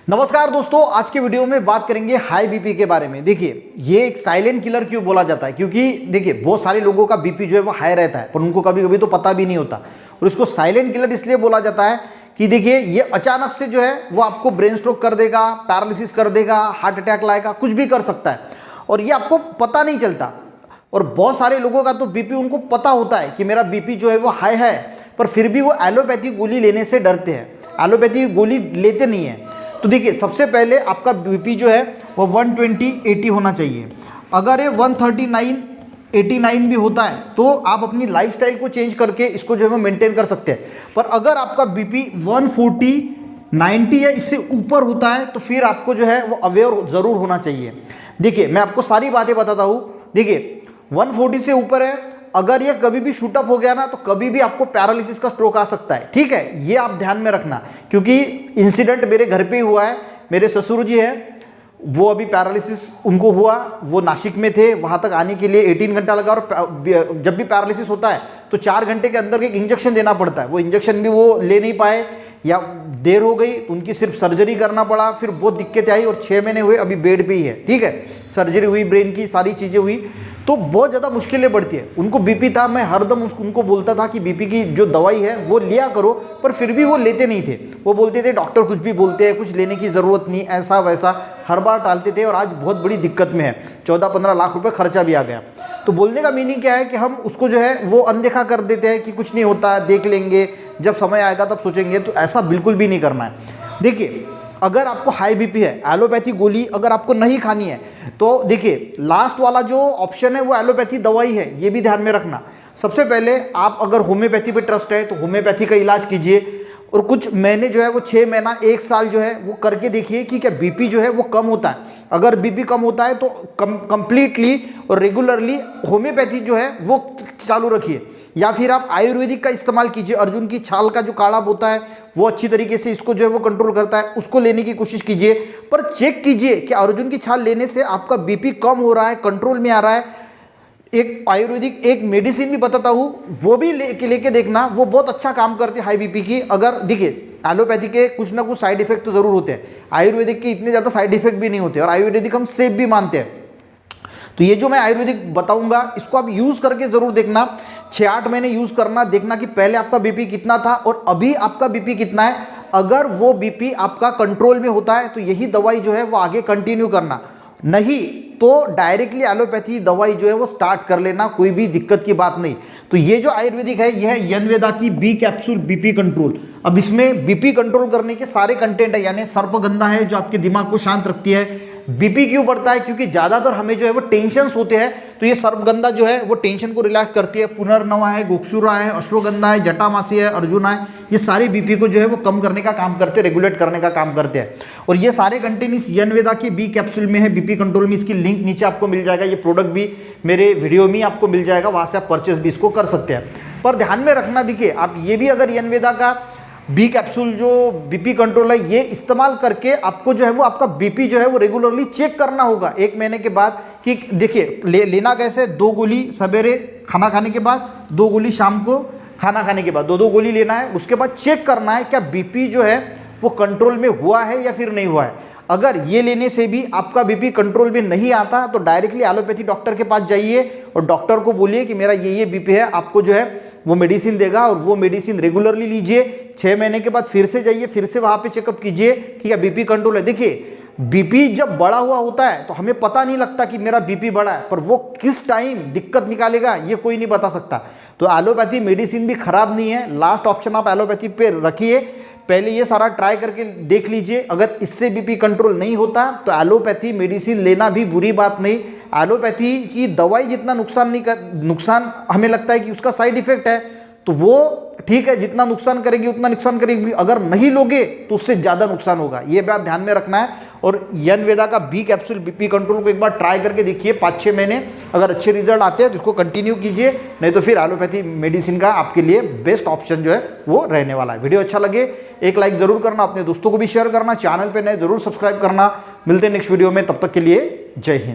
नमस्कार दोस्तों, आज के वीडियो में बात करेंगे हाई बीपी के बारे में। देखिए, ये एक साइलेंट किलर क्यों बोला जाता है, क्योंकि देखिए बहुत सारे लोगों का बीपी जो है वो हाई रहता है पर उनको कभी कभी तो पता भी नहीं होता। और इसको साइलेंट किलर इसलिए बोला जाता है कि देखिए ये अचानक से जो है वो आपको ब्रेन स्ट्रोक कर देगा, पैरालिसिस कर देगा, हार्ट अटैक लाएगा, कुछ भी कर सकता है और ये आपको पता नहीं चलता। और बहुत सारे लोगों का तो बीपी उनको पता होता है कि मेरा बीपी जो है वो हाई है, पर फिर भी वो एलोपैथी गोली लेने से डरते हैं, एलोपैथी गोली लेते नहीं है। तो देखिए, सबसे पहले आपका बीपी जो है वो 120/80 होना चाहिए। अगर ये 139/89 भी होता है तो आप अपनी लाइफस्टाइल को चेंज करके इसको जो है वो मेंटेन कर सकते हैं। पर अगर आपका बीपी 140/90 या इससे ऊपर होता है तो फिर आपको जो है वो अवेयर ज़रूर होना चाहिए। देखिए, मैं आपको सारी बातें बताता हूँ। देखिए, 140 से ऊपर है, अगर ये कभी भी शूट अप हो गया ना तो कभी भी आपको पैरालिसिस का स्ट्रोक आ सकता है। ठीक है, ये आप ध्यान में रखना, क्योंकि इंसिडेंट मेरे घर पे ही हुआ है। मेरे ससुर जी है, वो अभी पैरालिसिस उनको हुआ, वो नासिक में थे, वहाँ तक आने के लिए 18 घंटा लगा। और जब भी पैरालिसिस होता है तो 4 घंटे के अंदर एक इंजेक्शन देना पड़ता है। वो इंजेक्शन भी वो ले नहीं पाए या देर हो गई तो उनकी सिर्फ सर्जरी करना पड़ा, फिर बहुत दिक्कतें आई और 6 महीने हुए, अभी बेड पे ही है। ठीक है, सर्जरी हुई, ब्रेन की सारी चीज़ें हुई, तो बहुत ज़्यादा मुश्किलें बढ़ती है। उनको बीपी था, मैं हरदम उनको बोलता था कि बीपी की जो दवाई है वो लिया करो, पर फिर भी वो लेते नहीं थे। वो बोलते थे डॉक्टर कुछ भी बोलते हैं, कुछ लेने की ज़रूरत नहीं, ऐसा वैसा हर बार टालते थे और आज बहुत बड़ी दिक्कत में है। 14-15 लाख रुपए खर्चा भी आ गया। तो बोलने का मीनिंग क्या है कि हम उसको जो है वो अनदेखा कर देते हैं कि कुछ नहीं होता, देख लेंगे, जब समय आएगा तब सोचेंगे। तो ऐसा बिल्कुल भी नहीं करना है। देखिए, अगर आपको हाई बीपी है, एलोपैथी गोली अगर आपको नहीं खानी है तो देखिए लास्ट वाला जो ऑप्शन है वो एलोपैथी दवाई है, ये भी ध्यान में रखना। सबसे पहले आप अगर होम्योपैथी पे ट्रस्ट है तो होम्योपैथी का इलाज कीजिए और कुछ महीने जो है वो 6 महीना 1 साल जो है वो करके देखिए कि क्या बीपी जो है वो कम होता है। अगर बीपी कम होता है तो कंप्लीटली और रेगुलरली होम्योपैथी जो है वो चालू रखिए, या फिर आप आयुर्वेदिक का इस्तेमाल कीजिए। अर्जुन की छाल का जो काढ़ा होता है वो अच्छी तरीके से इसको जो है वो कंट्रोल करता है, उसको लेने की कोशिश कीजिए। पर चेक कीजिए कि अर्जुन की छाल लेने से आपका बीपी कम हो रहा है, कंट्रोल में आ रहा है। एक आयुर्वेदिक एक मेडिसिन भी बताता हूँ, वो भी लेके देखना, वो बहुत अच्छा काम करती है हाई बीपी की। अगर देखिए, एलोपैथी के कुछ ना कुछ साइड इफेक्ट तो ज़रूर होते हैं, आयुर्वेदिक के इतने ज़्यादा साइड इफेक्ट भी नहीं होते और आयुर्वेदिक हम सेफ भी मानते हैं। तो ये जो मैं आयुर्वेदिक बताऊंगा इसको आप यूज़ करके ज़रूर देखना, 6-8 महीने यूज़ करना, देखना कि पहले आपका बीपी कितना था और अभी आपका बीपी कितना है। अगर वो बीपी आपका कंट्रोल में होता है तो यही दवाई जो है वो आगे कंटिन्यू करना, नहीं तो डायरेक्टली एलोपैथी दवाई जो है वो स्टार्ट कर लेना, कोई भी दिक्कत की बात नहीं। तो ये जो आयुर्वेदिक है यह है यनवेदा की बी कैप्सूल बीपी कंट्रोल। अब इसमें बीपी कंट्रोल करने के सारे कंटेंट है, यानी सर्पगंधा है जो आपके दिमाग को शांत रखती है। बीपी क्यों बढ़ता है, क्योंकि ज्यादातर हमें जो है वो टेंशन होते हैं, तो ये सर्पगंधा जो है वो टेंशन को रिलैक्स करती है। पुनर्नवा है, गोक्षुरा है, अश्वगंधा है, जटामासी है, अर्जुना है, ये सारे बीपी को जो है वो कम करने का काम करते हैं, रेगुलेट करने का काम करते हैं। और ये सारे कंटेंट इस यनवेदा की बी कैप्सूल में है, बीपी कंट्रोल में। इसकी लिंक नीचे आपको मिल जाएगा, ये प्रोडक्ट भी मेरे वीडियो में आपको मिल जाएगा, वहां से आप परचेस भी इसको कर सकते हैं। पर ध्यान में रखना, देखिए आप ये भी अगर यनवेदा का बी कैप्सूल जो बीपी कंट्रोल है ये इस्तेमाल करके आपको जो है वो आपका बीपी जो है वो रेगुलरली चेक करना होगा 1 महीने के बाद। कि देखिए लेना कैसे, 2 गोली सवेरे खाना खाने के बाद, 2 गोली शाम को खाना खाने के बाद, 2-2 गोली लेना है। उसके बाद चेक करना है क्या बीपी जो है वो कंट्रोल में हुआ है या फिर नहीं हुआ है। अगर ये लेने से भी आपका बीपी कंट्रोल में नहीं आता तो डायरेक्टली एलोपैथी डॉक्टर के पास जाइए और डॉक्टर को बोलिए कि मेरा ये बीपी है, आपको जो है वो मेडिसिन देगा और वो मेडिसिन रेगुलरली लीजिए। 6 महीने के बाद फिर से जाइए, फिर से वहाँ पे चेकअप कीजिए कि क्या बीपी कंट्रोल है। देखिए, बीपी जब बड़ा हुआ होता है तो हमें पता नहीं लगता कि मेरा बीपी बढ़ा है, पर वो किस टाइम दिक्कत निकालेगा ये कोई नहीं बता सकता। तो एलोपैथी मेडिसिन भी खराब नहीं है, लास्ट ऑप्शन आप एलोपैथी पे रखिए। पहले ये सारा ट्राई करके देख लीजिए, अगर इससे बीपी कंट्रोल नहीं होता तो एलोपैथी मेडिसिन लेना भी बुरी बात नहीं। एलोपैथी की दवाई जितना नुकसान हमें लगता है कि उसका साइड इफेक्ट है, तो वो ठीक है, जितना नुकसान करेगी उतना नुकसान करेगी। अगर नहीं लोगे तो उससे ज़्यादा नुकसान होगा, ये बात ध्यान में रखना है। और यनवेदा का बी कैप्सूल बीपी कंट्रोल को एक बार ट्राई करके देखिए 5-6 महीने, अगर अच्छे रिजल्ट आते हैं तो इसको कंटिन्यू कीजिए, नहीं तो फिर एलोपैथी मेडिसिन का आपके लिए बेस्ट ऑप्शन जो है वो रहने वाला है। वीडियो अच्छा लगे एक लाइक जरूर करना, अपने दोस्तों को भी शेयर करना, चैनल पर नए जरूर सब्सक्राइब करना। मिलते हैं नेक्स्ट वीडियो में, तब तक के लिए जय हिंद।